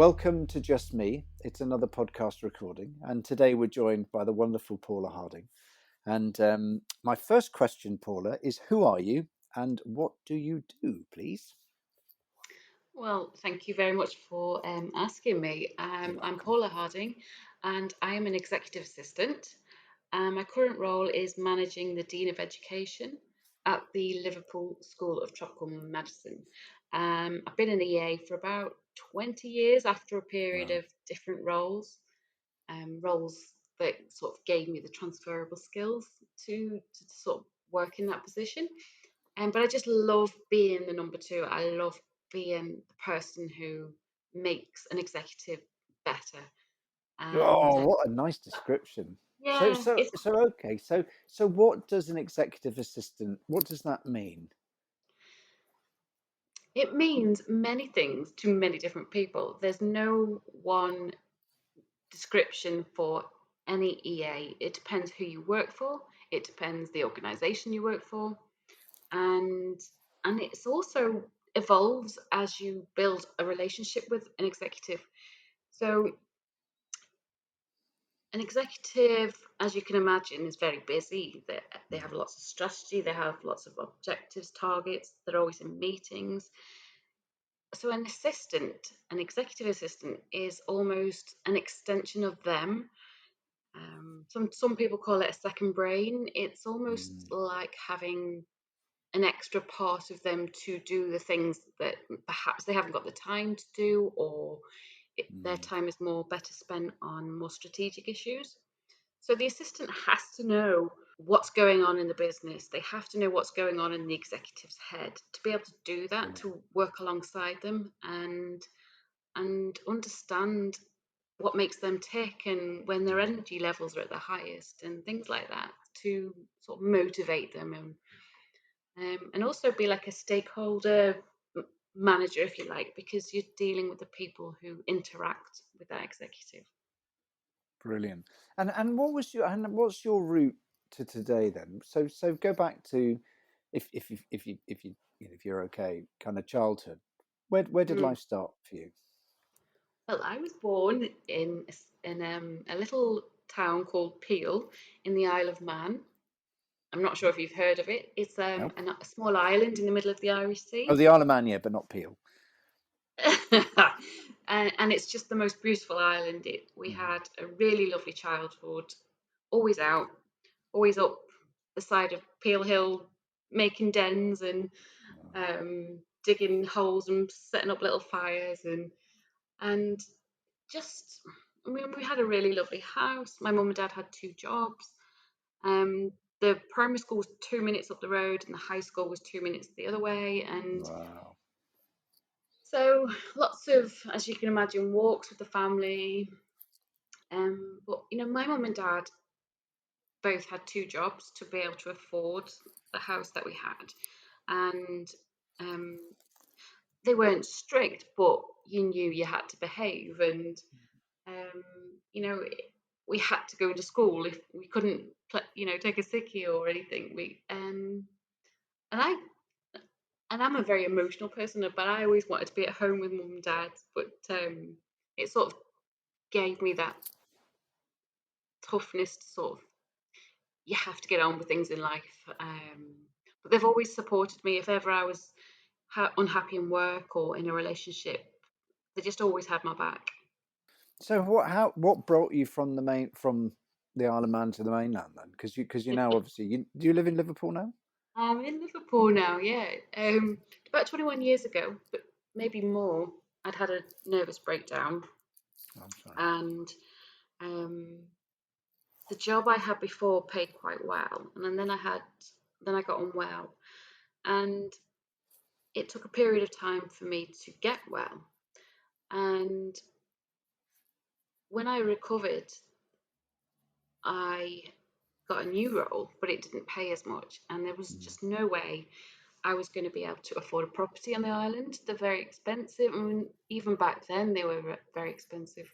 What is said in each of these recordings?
welcome to Just Me. It's another podcast recording, and today we're joined by the wonderful Paula Harding. And my first question, Paula, is who are you and what do you do, please? Well, thank you very much for asking me. You're I'm welcome. Paula Harding, and I am an executive assistant. My current role is managing the Dean of Education at the Liverpool School of Tropical Medicine. I've been an EA for about 20 years after a period Wow. of different roles that sort of gave me the transferable skills to sort of work in that position. But I just love being the number two. I love being the person who makes an executive better. And Oh, what a nice description. So, yeah, so, it's so, okay. So, what does an executive assistant? What does that mean? it means many things to many different people. There's no one description for any EA. It depends who you work for. It depends the organisation you work for, and it's also evolves as you build a relationship with an executive. So an executive, as you can imagine, is very busy. They have lots of strategy, they have lots of objectives, targets, they're always in meetings. So, an executive assistant, is almost an extension of them. Some people call it a second brain. It's almost Mm, like having an extra part of them to do the things that perhaps they haven't got the time to do, or their mm, time is more better spent on more strategic issues. So the assistant has to know what's going on in the business. They have to know what's going on in the executive's head to be able to do that, brilliant. to work alongside them and understand what makes them tick and when their Mm. energy levels are at the highest and things like that, to sort of motivate them and also be like a stakeholder manager, if you like, because you're dealing with the people who interact with that executive. Brilliant. And what's your route to today then? So go back to if you're okay, kind of childhood. Where did Mm. life start for you? Well, I was born in a little town called Peel in the Isle of Man. I'm not sure if you've heard of it. It's No. a small island in the middle of the Irish Oh, Sea. the Isle of Man, yeah, but not Peel. And it's just the most beautiful island. We Mhm. had a really lovely childhood, always out, always up the side of Peel Hill, making dens and digging holes and setting up little fires and just, I mean, we had a really lovely house. My mum and dad had two jobs. Um, the primary school was 2 minutes up the road, and the high school was 2 minutes the other way. And Wow. so, lots of, as you can imagine, walks with the family. But my mum and dad both had two jobs to be able to afford the house that we had, and um, they weren't strict, but you knew you had to behave, and um, you know, we had to go to school if we couldn't, take a sickie or anything. And I and I'm a very emotional person, but I always wanted to be at home with mum and dad. But it sort of gave me that toughness to sort of, you have to get on with things in life. But they've always supported me if ever I was unhappy in work or in a relationship. They just always had my back. So what brought you from the Isle of Man to the mainland then? Because you now obviously do you live in Liverpool now? I'm in Liverpool now, yeah. About 21 years ago, but maybe more, I'd had a nervous breakdown, I'm sorry. and um, the job I had before paid quite well, and then I got unwell, and it took a period of time for me to get well. And when I recovered, I got a new role, but it didn't pay as much, and there was Mm. just no way I was going to be able to afford a property on the island. They're very expensive. I mean, even back then, they were very expensive.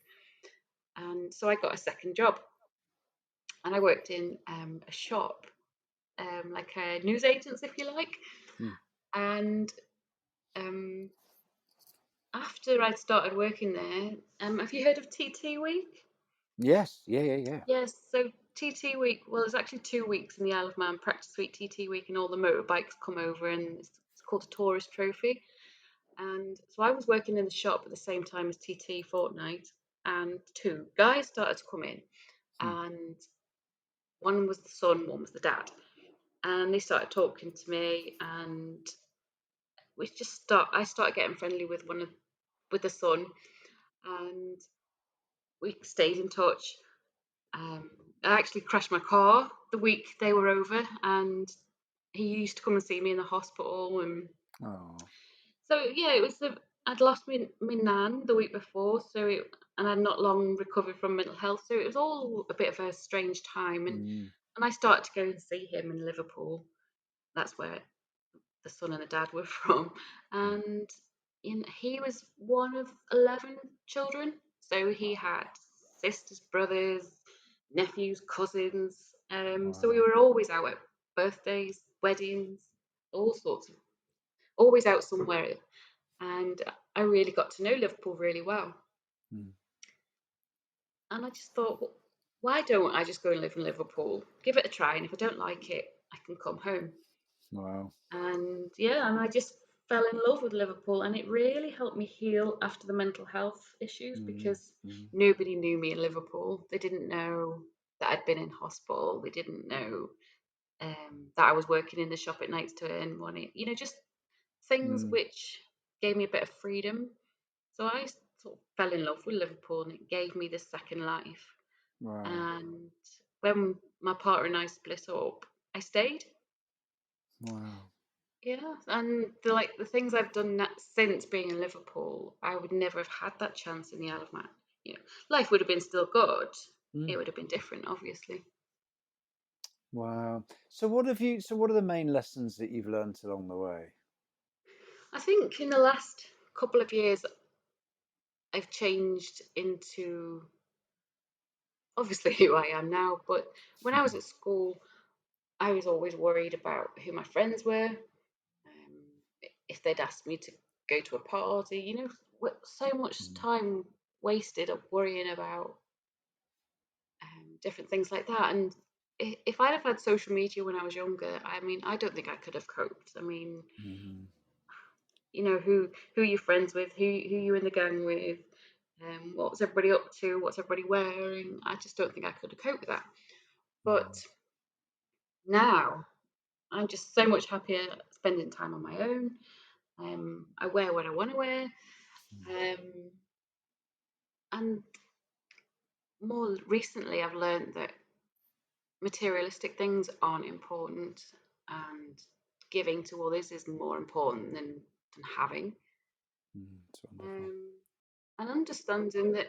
And so I got a second job, and I worked in a shop, like a news agents, if you like. Mm. And um, after after I'd started working there, have you heard of TT Week? Yes. Yeah. Yes, so TT Week, well, there's actually 2 weeks in the Isle of Man, Practice Week, TT Week, and all the motorbikes come over, and it's called a tourist trophy. And so I was working in the shop at the same time as TT Fortnight, and two guys started to come in, Hmm. and one was the son, one was the dad, and they started talking to me, and I started getting friendly with the son, and we stayed in touch. Um, I actually crashed my car the week they were over, and he used to come and see me in the hospital. And Oh. so, yeah, I'd lost my nan the week before, and I'd not long recovered from mental health, so it was all a bit of a strange time. Mm. And I started to go and see him in Liverpool. That's where the son and the dad were from, Mm. and he was one of 11 children. So he had sisters, brothers, nephews, cousins. So we Wow. were always out at birthdays, weddings, all sorts of, always out somewhere. And I really got to know Liverpool really well. Mm. And I just thought, well, why don't I just go and live in Liverpool? Give it a try, and if I don't like it, I can come home. Wow. And yeah, and I just fell in love with Liverpool, and it really helped me heal after the mental health issues Mm. because Mm. nobody knew me in Liverpool. They didn't know that I'd been in hospital. They didn't know that I was working in the shop at nights to earn money. Just things Mm. which gave me a bit of freedom. So I sort of fell in love with Liverpool, and it gave me this second life. Wow. And when my partner and I split up, I stayed. Wow. Yeah, and the things I've done since being in Liverpool, I would never have had that chance in the Isle of Man. Life would have been still good. Mm. It would have been different, obviously. Wow. So what are the main lessons that you've learned along the way? I think in the last couple of years, I've changed into obviously who I am now. But when I was at school, I was always worried about who my friends were, if they'd asked me to go to a party. So much Mm. time wasted of worrying about different things like that. And if I'd have had social media when I was younger, I mean, I don't think I could have coped. I mean, Mm. who you're friends with, who you're in the gang with, what's everybody up to, what's everybody wearing. I just don't think I could have coped with that. But Mm. now I'm just so much happier spending time on my own. I wear what I want to wear, um, and more recently, I've learned that materialistic things aren't important, and giving to others is more important than having. Mm. It's wonderful. Um, and understanding that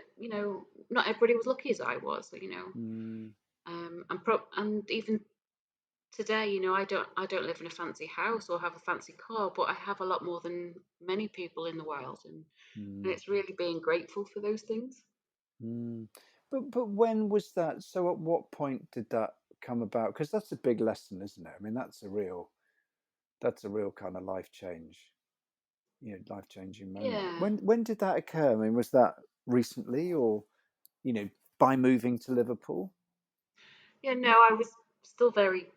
not everybody was lucky as I was. Mm. And even today, I don't live in a fancy house or have a fancy car, but I have a lot more than many people in the world, and Mm. it's really being grateful for those things. Mm. But when was that? So at what point did that come about? Because that's a big lesson, isn't it? I mean, that's a real kind of life change, life changing moment. Yeah, When did that occur? I mean, was that recently, or you know, by moving to Liverpool? yeah. No, I was still very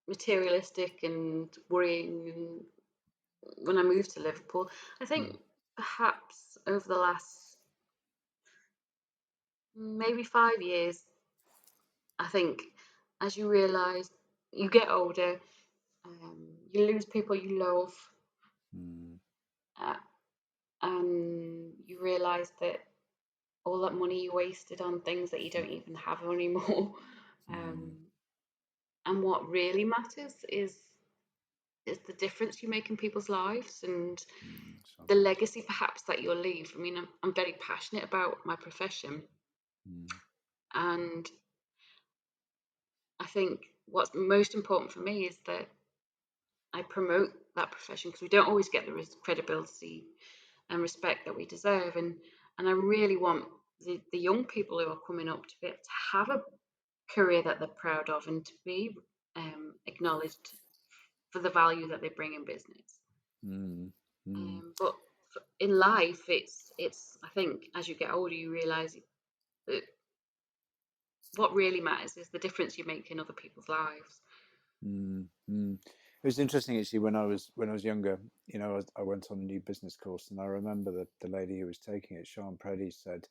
materialistic and worrying when I moved to Liverpool. I think Mm. perhaps over the last maybe 5 years, I think as you realise, you get older, you lose people you love, Mm. uh, and you realise that all that money you wasted on things that you don't even have anymore. Mm. um, and what really matters is the difference you make in people's lives and Mm. So the right. legacy perhaps that you'll leave. I mean, I'm very passionate about my profession, Mm. and I think what's most important for me is that I promote that profession because we don't always get the credibility and respect that we deserve. And I really want the young people who are coming up to be able to have a career that they're proud of and to be acknowledged for the value that they bring in business. Mm. Mm. But in life, it's I think as you get older, you realise that what really matters is the difference you make in other people's lives. It was interesting actually when I was younger. I went on a new business course, and I remember that the lady who was taking it, Sean Preddy, said,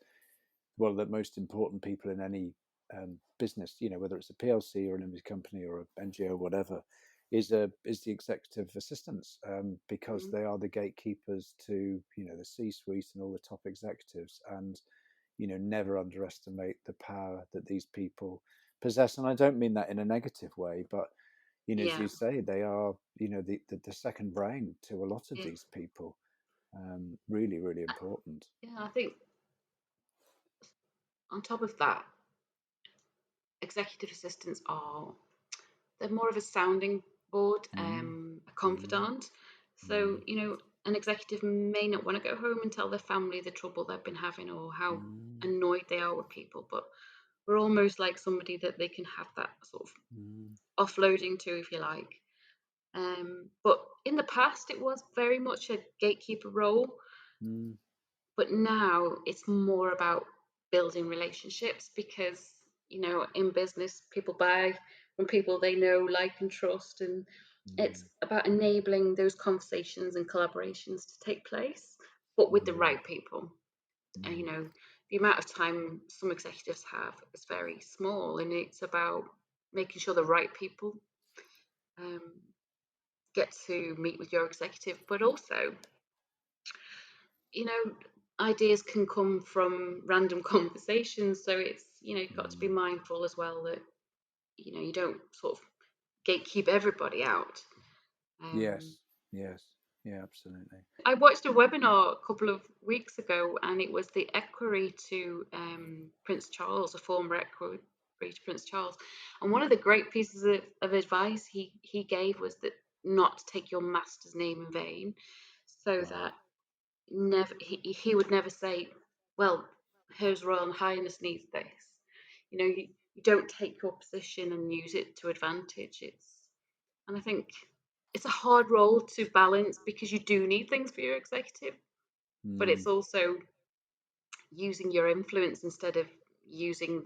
"Well, the most important people in any business, whether it's a PLC or a limited company or a NGO, or whatever, is the executive assistants, because Mm. they are the gatekeepers to the C-suite and all the top executives, and never underestimate the power that these people possess." And I don't mean that in a negative way, but as Yeah, you say, they are the second brain to a lot of yeah, these people. Really, really important. yeah. I think on top of that, executive assistants are they're more of a sounding board, Mm, a mm, confidant. So, mm, an executive may not want to go home and tell their family the trouble they've been having or how mm, annoyed they are with people, but we're almost like somebody that they can have that sort of mm, offloading to, if you like. But in the past, it was very much a gatekeeper role, mm, but now it's more about building relationships because in business people buy from people they know, like, and trust, and it's mm, about enabling those conversations and collaborations to take place, but with the mm, right people. And mm, the amount of time some executives have is very small, and it's about making sure the right people um, get to meet with your executive, but also you know, ideas can come from random conversations. So it's, you've got to be mm. mindful as well that, you don't sort of gatekeep everybody out. Um, Yes, yes, yeah, absolutely. I watched a webinar a couple of weeks ago, and it was the equerry to Prince Charles, a former equerry to Prince Charles. And one of the great pieces of advice he gave was that not to take your master's name in vain, so Wow. that never he would never say, well, His Royal Highness needs this. You don't take your position and use it to advantage. And I think it's a hard role to balance because you do need things for your executive, but it's Mm, also using your influence instead of using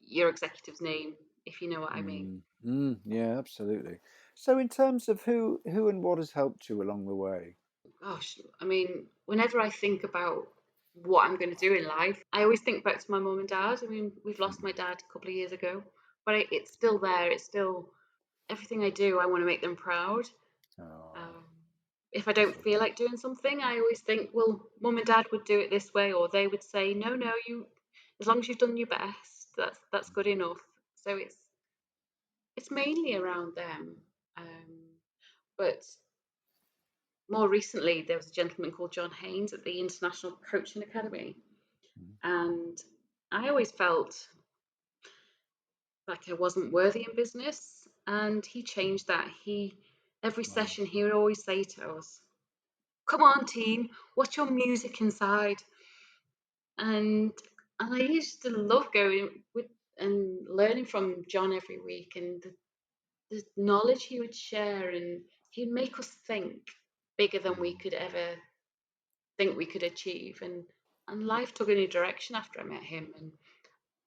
your executive's name, if you know what I mean. yeah, absolutely. So, in terms of who and what has helped you along the way? Gosh, I mean, whenever I think about what I'm going to do in life, I always think back to my mum and dad. I mean, we've lost my dad a couple of years ago, but it's still there. It's still everything I do. I want to make them proud. Oh, Um, if I that's don't feel lovely. like doing something, I always think, well, mum and dad would do it this way, or they would say, no, no, as long as you've done your best, that's good enough. So it's mainly around them. But more recently, there was a gentleman called John Haynes at the International Coaching Academy, Mm, and I always felt like I wasn't worthy in business, and he changed that. Every wow. session he would always say to us, "Come on, team, what's your music inside?" And I used to love going with and learning from John every week, and the knowledge he would share, and he'd make us think bigger than we Mm, could ever think we could achieve. And life took a new direction after I met him,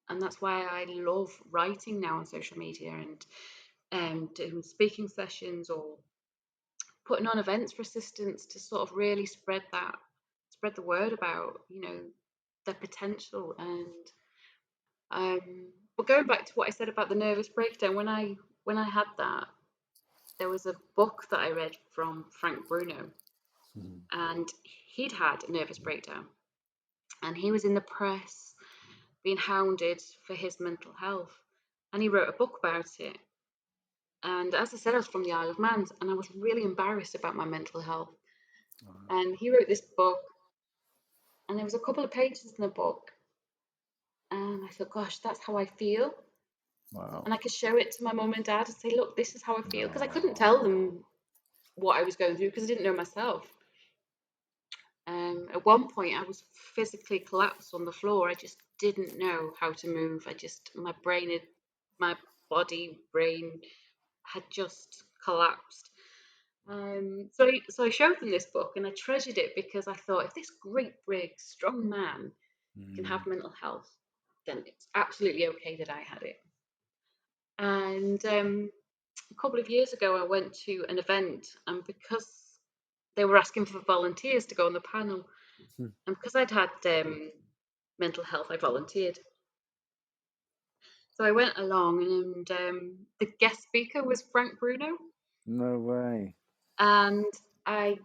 and that's why I love writing now on social media and doing speaking sessions or putting on events for assistants to sort of really spread the word about their potential. And but going back to what I said about the nervous breakdown, when I had that, there was a book that I read from Frank Bruno, mm, and he'd had a nervous breakdown, and he was in the press being hounded for his mental health, and he wrote a book about it. And as I said, I was from the Isle of Man, and I was really embarrassed about my mental health. wow. And he wrote this book, and there was a couple of pages in the book, and I thought, gosh, that's how I feel. Wow. And I could show it to my mum and dad and say, look, this is how I feel, because I couldn't tell Oh, them what I was going through because I didn't know myself. At one point, I was physically collapsed on the floor. I just didn't know how to move. My body, brain had just collapsed. So I showed them this book and I treasured it because I thought if this great, big, strong man can have Mm. mental health, then it's absolutely okay that I had it. And a couple of years ago, I went to an event, and because they were asking for volunteers to go on the panel, Hmm. and because I'd had mental health, I volunteered. So I went along, and the guest speaker was Frank Bruno, No way. and I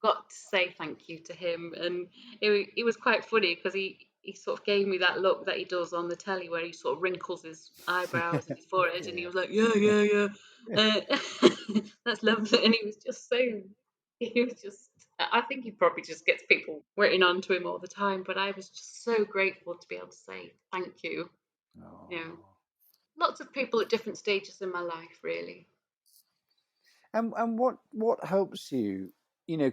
got to say thank you to him, and it was quite funny because he sort of gave me that look that he does on the telly where he sort of wrinkles his eyebrows and his forehead, and he Yeah. was like, yeah, yeah, yeah, that's lovely, and he was just. I think he probably just gets people waiting on to him all the time, but I was just so grateful to be able to say thank you. You know, Oh. lots of people at different stages in my life, really. And what helps you,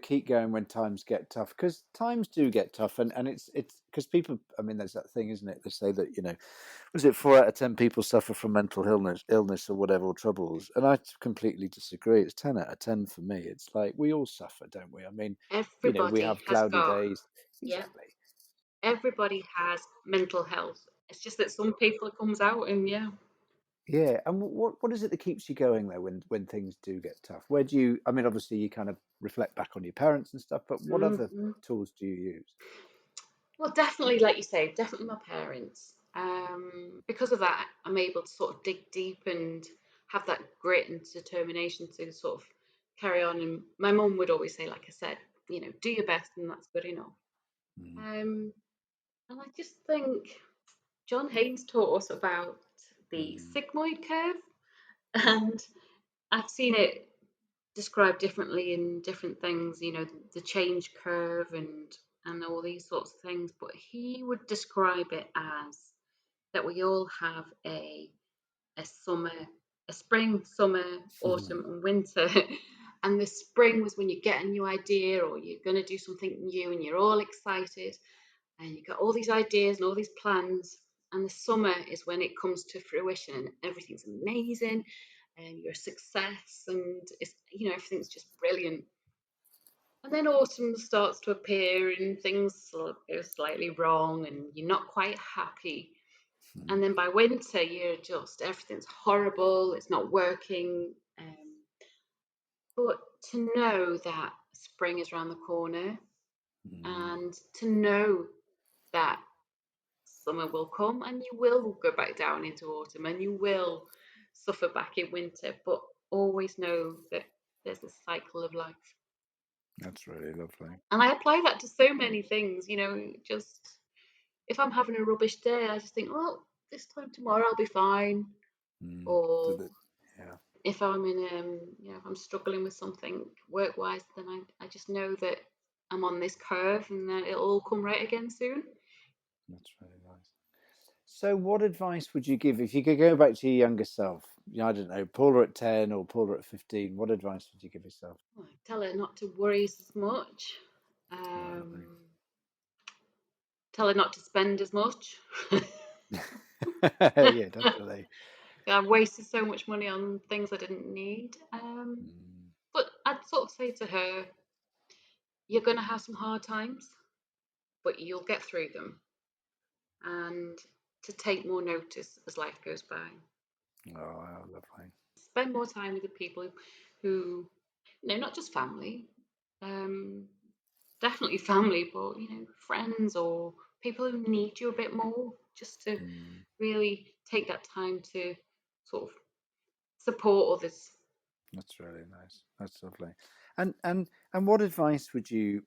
keep going when times get tough? Because times do get tough, and it's because people. I mean, there's that thing, isn't it? They say that was it 4 out of 10 people suffer from mental illness or whatever or troubles, and I completely disagree. It's 10 out of 10 for me. It's like we all suffer, don't we? I mean, we Everybody have has cloudy got, days. yeah, Exactly. everybody has mental health. It's just that some people it comes out, and yeah. Yeah, and what is it that keeps you going though when things do get tough? Where do you? I mean, obviously you kind of reflect back on your parents and stuff, but what other Mhm. tools do you use? Well, definitely, like you say, definitely my parents. Because of that, I'm able to sort of dig deep and have that grit and determination to sort of carry on. And my mum would always say, like I said, do your best, and that's good enough. Mm, Um, and I just think John Haynes taught us about the mm, sigmoid curve, and I've seen it described differently in different things, the change curve and all these sorts of things. But he would describe it as that we all have a summer, a spring, summer, autumn, and winter. And the spring was when you get a new idea or you're going to do something new and you're all excited and you've got all these ideas and all these plans. And the summer is when it comes to fruition and everything's amazing and you're a success and everything's just brilliant. And then autumn starts to appear and things sort of go slightly wrong and you're not quite happy. mm, And then by winter, you're just everything's horrible, it's not working. But to know that spring is around the corner mm. and to know that summer will come and you will go back down into autumn and you will suffer back in winter, but always know that there's a cycle of life. That's really lovely. And I apply that to so many things, just if I'm having a rubbish day, I just think, well, this time tomorrow I'll be fine. Mm. So Or that, yeah, if I'm in, if I'm struggling with something work wise, then I just know that I'm on this curve and that it'll all come right again soon. that's really nice. So, what advice would you give if you could go back to your younger self? I don't know, Paula at 10 or Paula at 15. What advice would you give yourself? Oh, I tell her not to worry as much. Oh, lovely. Um, Tell her not to spend as much. Yeah, definitely. I've wasted so much money on things I didn't need. Mm, But I'd sort of say to her, you're going to have some hard times, but you'll get through them. And to take more notice as life goes by. oh, lovely. Spend more time with the people who, not just family, um, definitely family, but, friends or people who need you a bit more, just to Mm. really take that time to sort of support others. That's really nice. That's lovely. And what advice would you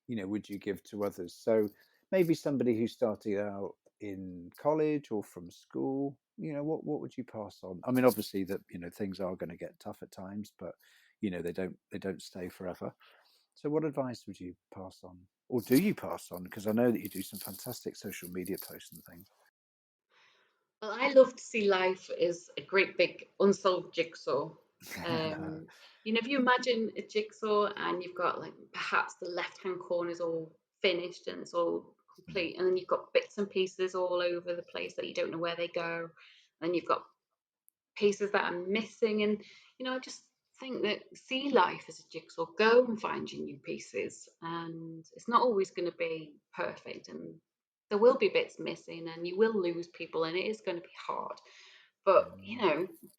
give to others? So maybe somebody who started out in college or from school, what would you pass on? I mean, obviously that, things are going to get tough at times, but they don't stay forever. So what advice would you pass on? Or do you pass on? Because I know that you do some fantastic social media posts and things. Well, I love to see life as a great big unsolved jigsaw. Um, if you imagine a jigsaw and you've got like perhaps the left hand corner is all finished and it's all complete, and then you've got bits and pieces all over the place that you don't know where they go, and you've got pieces that are missing, and I just think that see life as a jigsaw. Go and find your new pieces, and it's not always going to be perfect, and there will be bits missing, and you will lose people, and it is going to be hard. But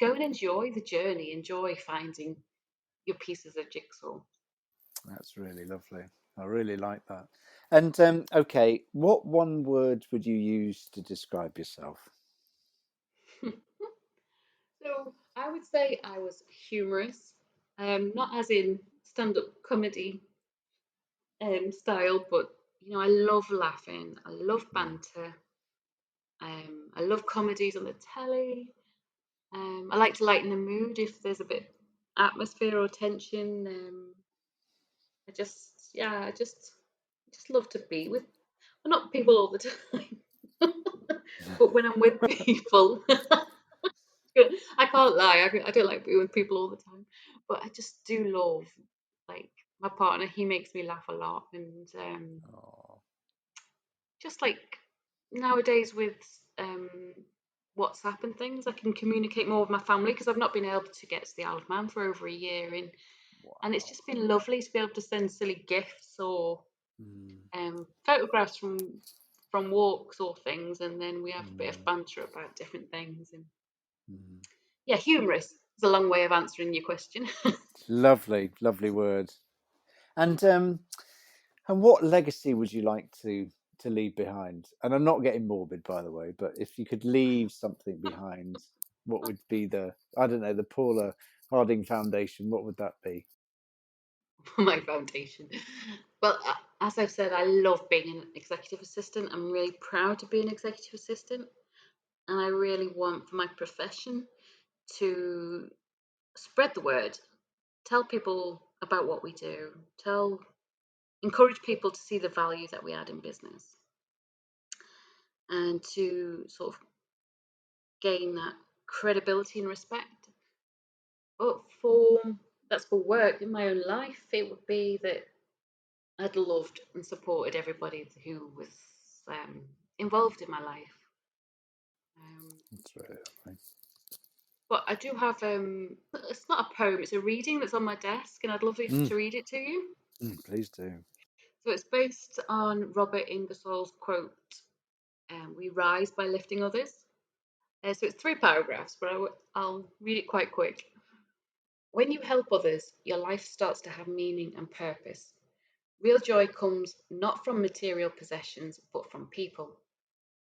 go and enjoy the journey. Enjoy finding your pieces of jigsaw. That's really lovely. I really like that. And okay, what one word would you use to describe yourself? So I would say I was humorous, not as in stand-up comedy style, but I love laughing. I love Mm, banter. I love comedies on the telly. I like to lighten the mood if there's a bit atmosphere or tension. I just love to be with, well, not people all the time, but when I'm with people, I can't lie. I don't like being with people all the time, but I just do love, like, my partner. He makes me laugh a lot, and oh, just like nowadays with um, WhatsApp and things, I can communicate more with my family because I've not been able to get to the Isle of Man for over a year, and it's wow. just been lovely to be able to send silly gifts or Mm, photographs from walks or things, and then we have a bit of mm, banter about different things. And mm. yeah, humorous is a long way of answering your question. Lovely, lovely word. And what legacy would you like to leave behind? And I'm not getting morbid, by the way, but if you could leave something behind, what would be the, I don't know, the Paula Harding Foundation? What would that be? For my foundation. Well, as I've said, I love being an executive assistant. I'm really proud to be an executive assistant, and I really want for my profession to spread the word, tell people about what we do, encourage people to see the value that we add in business, and to sort of gain that credibility and respect. But that's for work. In my own life, it would be that I'd loved and supported everybody who was um, involved in my life. Um, That's really lovely. but I do have it's not a poem; it's a reading that's on my desk, and I'd love Mm, to read it to you. please do. So it's based on Robert Ingersoll's quote, "We rise by lifting others." So it's 3 paragraphs, but I'll read it quite quick. When you help others, your life starts to have meaning and purpose. Real joy comes not from material possessions, but from people.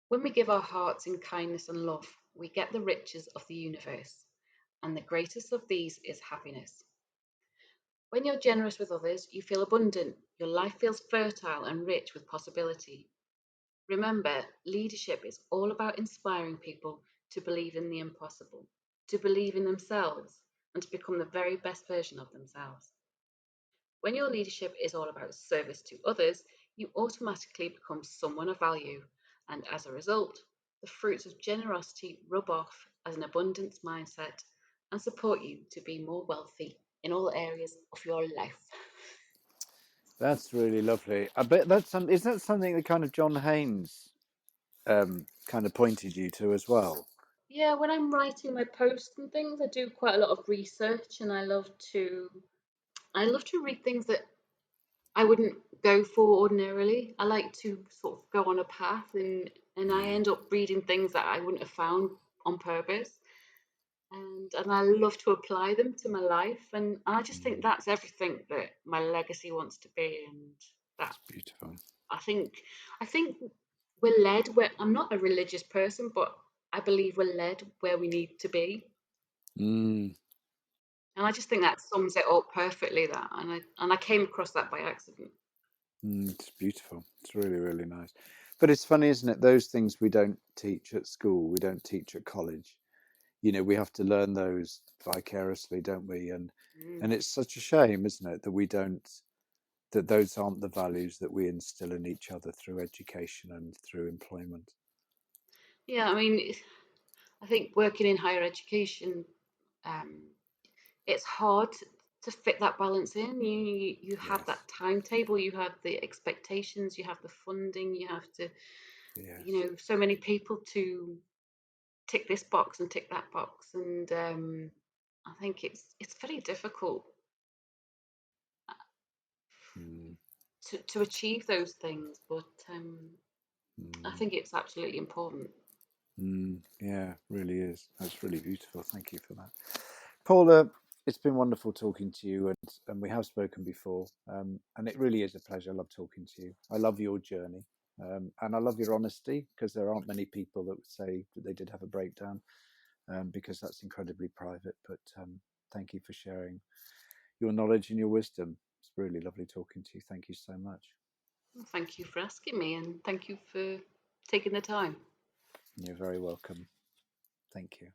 When we give our hearts in kindness and love, we get the riches of the universe, and the greatest of these is happiness. When you're generous with others, you feel abundant. Your life feels fertile and rich with possibility. Remember, leadership is all about inspiring people to believe in the impossible, to believe in themselves, and to become the very best version of themselves. When your leadership is all about service to others, you automatically become someone of value, and as a result, the fruits of generosity rub off as an abundance mindset and support you to be more wealthy in all areas of your life. That's really lovely. I bet that's is that something that kind of John Haynes kind of pointed you to as well? Yeah, when I'm writing my posts and things, I do quite a lot of research, and I love to read things that I wouldn't go for ordinarily. I like to sort of go on a path, and I Mm, end up reading things that I wouldn't have found on purpose. And I love to apply them to my life, and I just think mm, that's everything that my legacy wants to be. And that it's beautiful. I think I think we're led where I'm not a religious person, but I believe we're led where we need to be. Mm, And I just think that sums it up perfectly. That and I came across that by accident. it's beautiful. It's really, really nice. But it's funny, isn't it? Those things we don't teach at school, we don't teach at college. We have to learn those vicariously, don't we? And Mm. it's such a shame, isn't it, that we don't, that those aren't the values that we instill in each other through education and through employment. Yeah, I mean, I think working in higher education, um, it's hard to fit that balance in. You have Yes, that timetable, you have the expectations, you have the funding, you have to, yes, so many people to tick this box and tick that box, and I think it's very difficult Mm, to achieve those things, but I mm, think it's absolutely important. yeah, really is. That's really beautiful. Thank you for that. Paula, it's been wonderful talking to you, and we have spoken before, and it really is a pleasure. I love talking to you. I love your journey, and I love your honesty, because there aren't many people that would say that they did have a breakdown, because that's incredibly private. But thank you for sharing your knowledge and your wisdom. It's really lovely talking to you. Thank you so much. Well, thank you for asking me, and thank you for taking the time. You're very welcome. Thank you.